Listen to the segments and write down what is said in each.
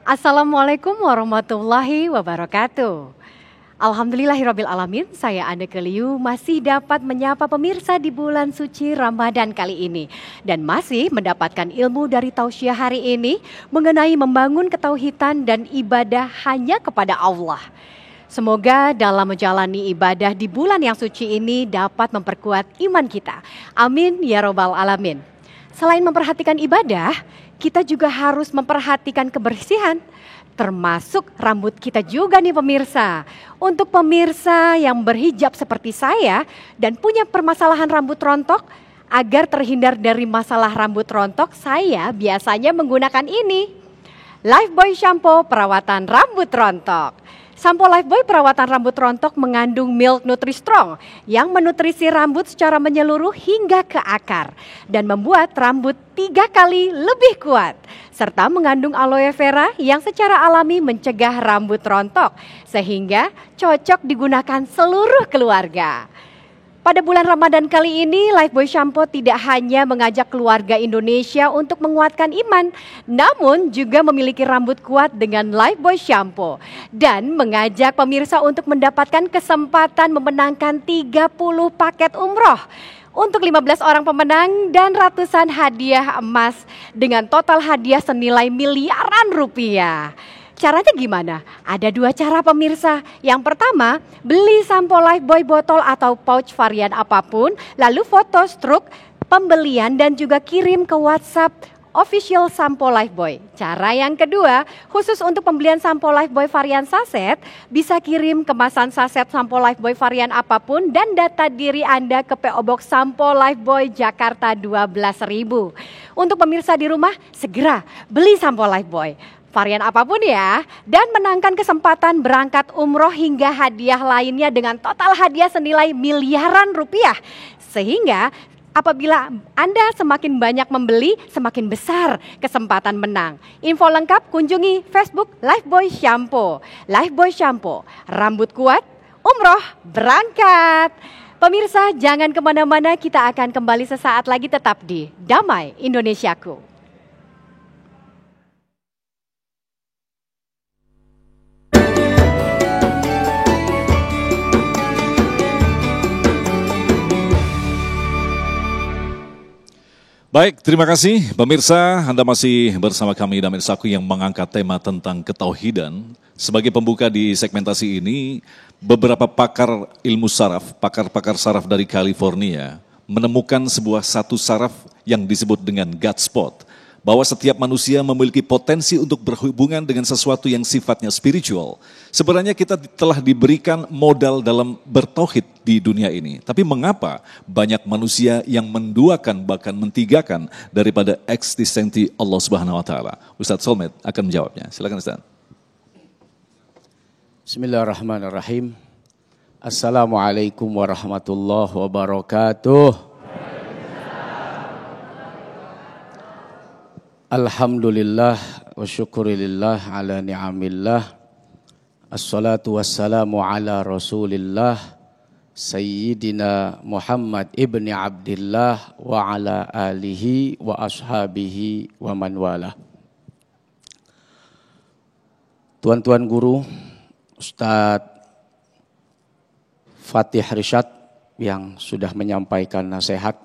Assalamualaikum warahmatullahi wabarakatuh. Alhamdulillahirabbil alamin, saya Ande Keliu masih dapat menyapa pemirsa di bulan suci Ramadan kali ini dan masih mendapatkan ilmu dari tausiah hari ini mengenai membangun ketauhidan dan ibadah hanya kepada Allah. Semoga dalam menjalani ibadah di bulan yang suci ini dapat memperkuat iman kita. Amin ya robbal alamin. Selain memperhatikan ibadah, kita juga harus memperhatikan kebersihan, termasuk rambut kita juga nih pemirsa. Untuk pemirsa yang berhijab seperti saya dan punya permasalahan rambut rontok, agar terhindar dari masalah rambut rontok, saya biasanya menggunakan ini. Lifebuoy Shampoo Perawatan Rambut Rontok. Sampo Lifebuoy perawatan rambut rontok mengandung Milk Nutri-Strong yang menutrisi rambut secara menyeluruh hingga ke akar dan membuat rambut 3 kali lebih kuat, serta mengandung aloe vera yang secara alami mencegah rambut rontok sehingga cocok digunakan seluruh keluarga. Pada bulan Ramadan kali ini, Lifebuoy Shampoo tidak hanya mengajak keluarga Indonesia untuk menguatkan iman, namun juga memiliki rambut kuat dengan Lifebuoy Shampoo dan mengajak pemirsa untuk mendapatkan kesempatan memenangkan 30 paket umroh untuk 15 orang pemenang dan ratusan hadiah emas dengan total hadiah senilai miliaran rupiah. Caranya gimana? Ada 2 cara pemirsa. Yang pertama, beli sampo Lifebuoy botol atau pouch varian apapun, lalu foto struk pembelian dan juga kirim ke WhatsApp official sampo Lifebuoy. Cara yang kedua, khusus untuk pembelian sampo Lifebuoy varian saset, bisa kirim kemasan saset sampo Lifebuoy varian apapun dan data diri Anda ke PO Box Sampo Lifebuoy Jakarta 12.000. Untuk pemirsa di rumah, segera beli sampo Lifebuoy varian apapun ya, dan menangkan kesempatan berangkat umroh hingga hadiah lainnya dengan total hadiah senilai miliaran rupiah. Sehingga apabila Anda semakin banyak membeli, semakin besar kesempatan menang. Info lengkap kunjungi Facebook Lifebuoy Shampoo. Lifebuoy Shampoo, rambut kuat, umroh berangkat. Pemirsa jangan kemana-mana, kita akan kembali sesaat lagi tetap di Damai Indonesiaku. Baik, terima kasih pemirsa, Anda masih bersama kami Damai Saku yang mengangkat tema tentang ketauhidan. Sebagai pembuka di segmentasi ini, beberapa pakar ilmu saraf, pakar-pakar saraf dari California menemukan satu saraf yang disebut dengan gut spot. Bahwa setiap manusia memiliki potensi untuk berhubungan dengan sesuatu yang sifatnya spiritual. Sebenarnya kita telah diberikan modal dalam bertauhid di dunia ini. Tapi mengapa banyak manusia yang menduakan bahkan mentigakan daripada eksistensi Allah Subhanahu wa taala? Ustaz Solmed akan menjawabnya. Silakan Ustaz. Bismillahirrahmanirrahim. Assalamualaikum warahmatullahi wabarakatuh. Alhamdulillah wa syukurillah ala ni'amillah. Assalatu wassalamu ala rasulillah Sayyidina Muhammad ibni Abdillah wa ala alihi wa ashabihi wa man wala. Tuan-tuan guru, Ustadz Fatih Rishad yang sudah menyampaikan nasihat,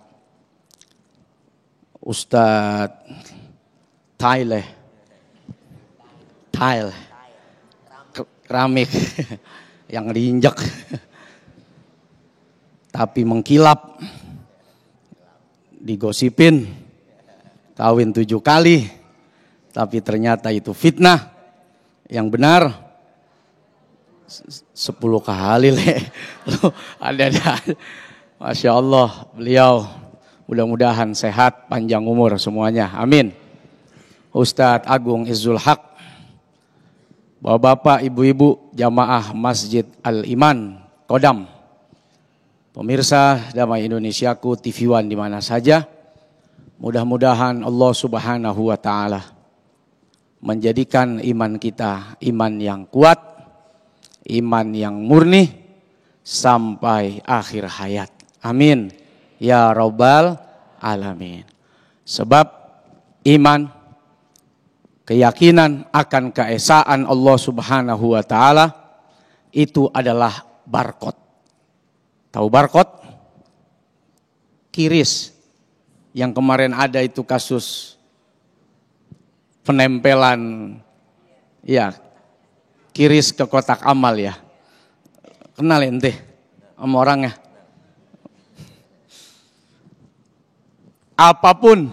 Ustadz Tile keramik yang diinjak tapi mengkilap, digosipin kawin 7 kali tapi ternyata itu fitnah, yang benar 10 kali ada. Masya Allah, beliau mudah-mudahan sehat, panjang umur semuanya, amin. Ustadz Agung Izzul Haq, Bapak-bapak, ibu-ibu, jamaah Masjid Al-Iman, Kodam, pemirsa Damai Indonesiaku, TV One di mana saja, mudah-mudahan Allah Subhanahu wa taala menjadikan iman kita iman yang kuat, iman yang murni sampai akhir hayat. Amin ya rabbal alamin. Sebab iman keyakinan akan keesaan Allah Subhanahu wa taala, itu adalah barcode. Tahu barcode? Kiris. Yang kemarin ada itu kasus penempelan ya kiris ke kotak amal ya. Kenal ente sama orangnya. Apapun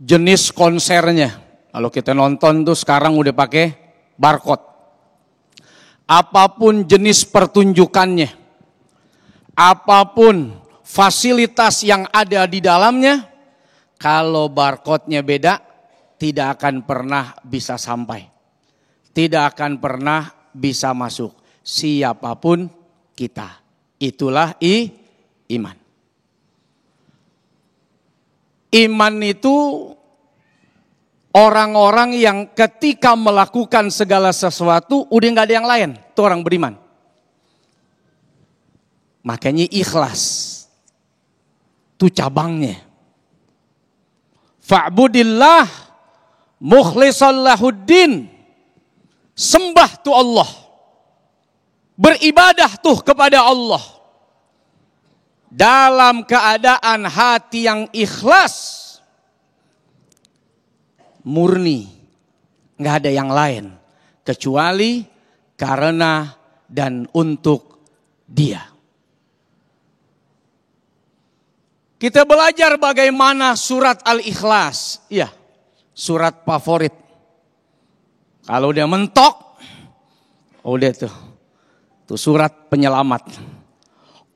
jenis konsernya, kalau kita nonton tuh sekarang udah pakai barcode. Apapun jenis pertunjukannya, apapun fasilitas yang ada di dalamnya, kalau barcode-nya beda, tidak akan pernah bisa sampai. Tidak akan pernah bisa masuk. Siapapun kita. Itulah iman. Iman itu orang-orang yang ketika melakukan segala sesuatu udah gak ada yang lain. Itu orang beriman. Makanya ikhlas. Itu cabangnya. Fa'budillah mukhlishan lahuddin. Sembah tuh Allah. Beribadah tuh kepada Allah. Dalam keadaan hati yang ikhlas. Murni. Nggak ada yang lain. Kecuali karena dan untuk Dia. Kita belajar bagaimana surat Al-Ikhlas. Iya, surat favorit. Kalau udah mentok, udah tuh. Tuh surat penyelamat.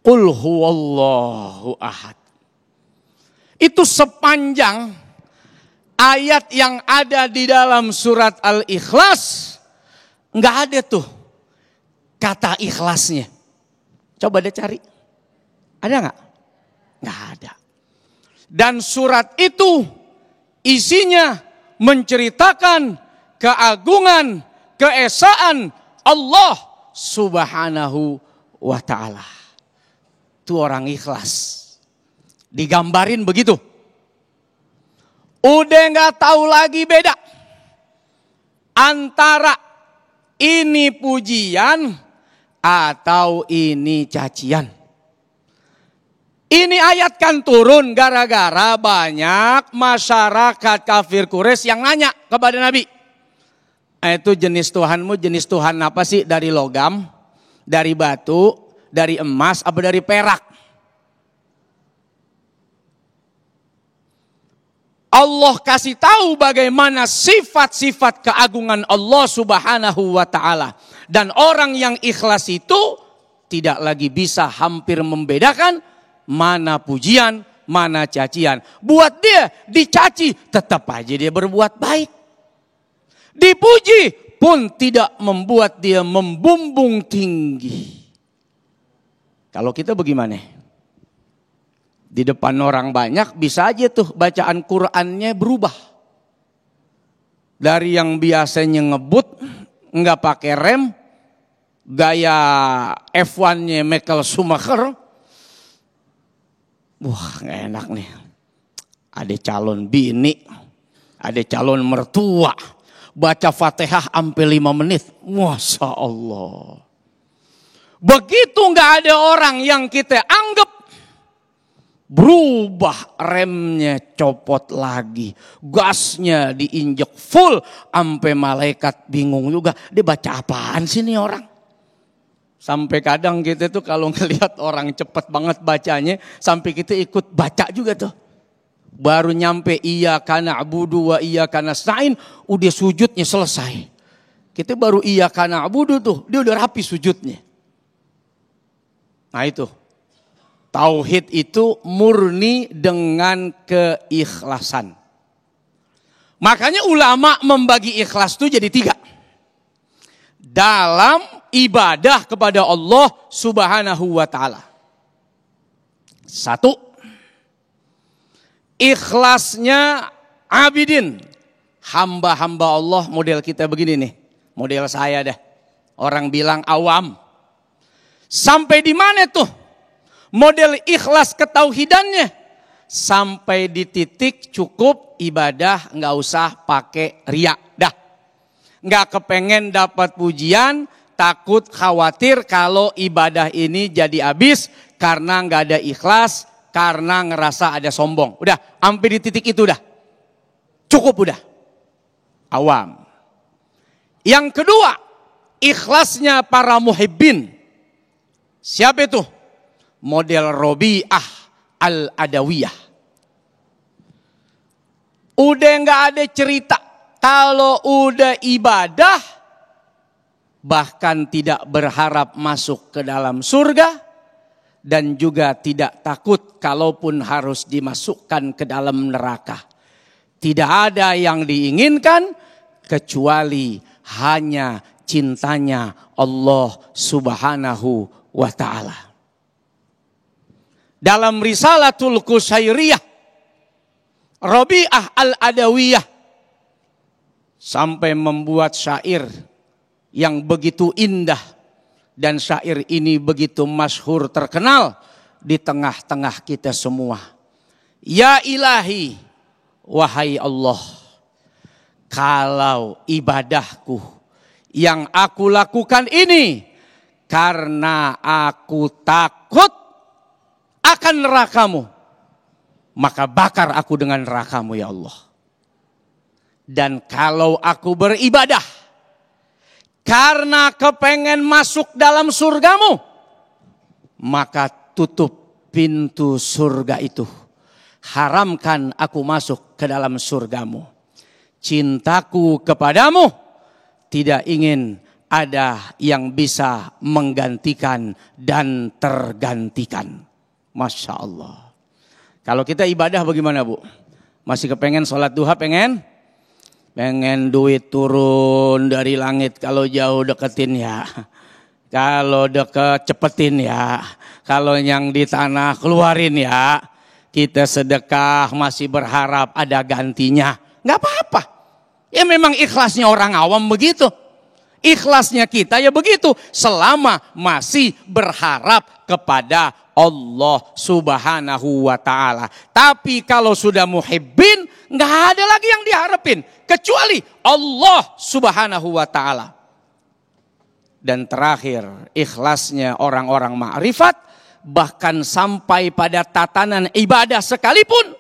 Qul huwallahu ahad. Itu sepanjang ayat yang ada di dalam surat Al-Ikhlas, nggak ada tuh kata ikhlasnya. Coba deh cari. Ada nggak? Nggak ada. Dan surat itu isinya menceritakan keagungan, keesaan Allah Subhanahu wa ta'ala. Itu orang ikhlas. Digambarin begitu. Udah gak tahu lagi beda antara ini pujian atau ini cacian. Ini ayat kan turun gara-gara banyak masyarakat kafir Quraisy yang nanya kepada Nabi. Itu jenis Tuhanmu jenis Tuhan apa sih? Dari logam, dari batu, dari emas, apa dari perak? Allah kasih tahu bagaimana sifat-sifat keagungan Allah Subhanahu wa ta'ala. Dan orang yang ikhlas itu tidak lagi bisa hampir membedakan mana pujian, mana cacian. Buat dia dicaci, tetap aja dia berbuat baik. Dipuji pun tidak membuat dia membumbung tinggi. Kalau kita bagaimana? Di depan orang banyak bisa aja tuh bacaan Qur'annya berubah. Dari yang biasanya ngebut, nggak pakai rem, gaya F1-nya Michael Schumacher. Wah, nggak enak nih. Ada calon bini, ada calon mertua, baca Fatihah sampai 5 menit. Masya Allah. Begitu nggak ada orang yang kita anggap, berubah remnya copot lagi, gasnya diinjek full, sampai malaikat bingung juga. Dia baca apaan sih nih orang? Sampai kadang kita tuh kalau ngelihat orang cepet banget bacanya, sampai kita ikut baca juga tuh. Baru nyampe iyyaka na'budu wa iyyaka nasta'in, udah sujudnya selesai. Kita baru iyyaka na'budu tuh, dia udah rapi sujudnya. Nah itu. Tauhid itu murni dengan keikhlasan. Makanya ulama membagi ikhlas itu jadi 3. Dalam ibadah kepada Allah Subhanahu wa ta'ala. 1. Ikhlasnya abidin. Hamba-hamba Allah model kita begini nih. Model saya dah. Orang bilang awam. Sampai di mana tuh? Model ikhlas ketauhidannya. sampai di titik cukup ibadah, nggak usah pakai riak. Dah, nggak kepengen dapat pujian, takut khawatir kalau ibadah ini jadi habis karena nggak ada ikhlas, karena ngerasa ada sombong. Udah, sampai di titik itu dah. Cukup udah. Awam. Yang kedua, ikhlasnya para muhibbin. Siapa itu? Model Robi'ah Al-Adawiyah. Udah nggak ada cerita. Kalau udah ibadah, bahkan tidak berharap masuk ke dalam surga, dan juga tidak takut kalaupun harus dimasukkan ke dalam neraka. Tidak ada yang diinginkan kecuali hanya cintanya Allah Subhanahu wa ta'ala. Dalam Risalatul Qusairiyah, Robi'ah Al-Adawiyah sampai membuat syair yang begitu indah, dan syair ini begitu masyhur terkenal di tengah-tengah kita semua. Ya ilahi, wahai Allah, kalau ibadahku yang aku lakukan ini karena aku takut akan nerakamu, maka bakar aku dengan nerakamu ya Allah. Dan kalau aku beribadah karena kepengen masuk dalam surgamu, maka tutup pintu surga itu. Haramkan aku masuk ke dalam surgamu. Cintaku kepadamu tidak ingin ada yang bisa menggantikan dan tergantikan. Masya Allah. Kalau kita ibadah bagaimana Bu? Masih kepengen sholat duha pengen? Pengen duit turun dari langit, kalau jauh deketin ya. Kalau deket cepetin ya. Kalau yang di tanah keluarin ya. Kita sedekah masih berharap ada gantinya. Gak apa-apa. Ya memang ikhlasnya orang awam begitu. Ikhlasnya kita ya begitu. Selama masih berharap kepada Allah Subhanahu wa ta'ala. Tapi kalau sudah muhibbin, gak ada lagi yang diharapin kecuali Allah Subhanahu wa ta'ala. Dan terakhir, ikhlasnya orang-orang ma'rifat, bahkan sampai pada tatanan ibadah sekalipun,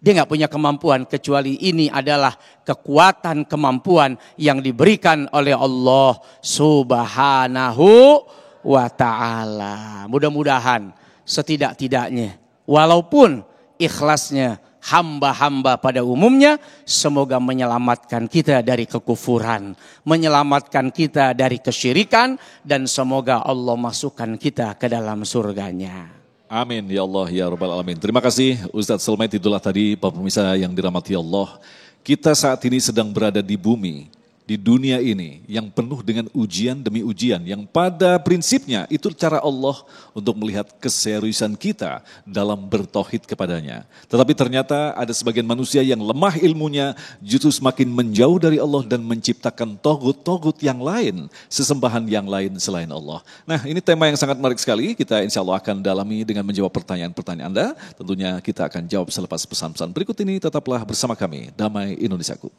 dia gak punya kemampuan kecuali ini adalah kekuatan kemampuan yang diberikan oleh Allah Subhanahu wa ta'ala. Mudah-mudahan setidak-tidaknya, walaupun ikhlasnya hamba-hamba pada umumnya, semoga menyelamatkan kita dari kekufuran, menyelamatkan kita dari kesyirikan, dan semoga Allah masukkan kita ke dalam surganya. Amin ya Allah ya Rabbal Alamin. Terima kasih Ustadz Selmet. Itulah tadi Bapak pemirsa yang dirahmati Allah. Kita saat ini sedang berada di bumi, di dunia ini yang penuh dengan ujian demi ujian, yang pada prinsipnya itu cara Allah untuk melihat keseriusan kita dalam bertauhid kepadanya. Tetapi ternyata ada sebagian manusia yang lemah ilmunya, justru semakin menjauh dari Allah dan menciptakan togut-togut yang lain, sesembahan yang lain selain Allah. Nah, ini tema yang sangat menarik sekali. Kita insya Allah akan dalami dengan menjawab pertanyaan-pertanyaan Anda. Tentunya kita akan jawab selepas pesan-pesan berikut ini. Tetaplah bersama kami, Damai Indonesiaku.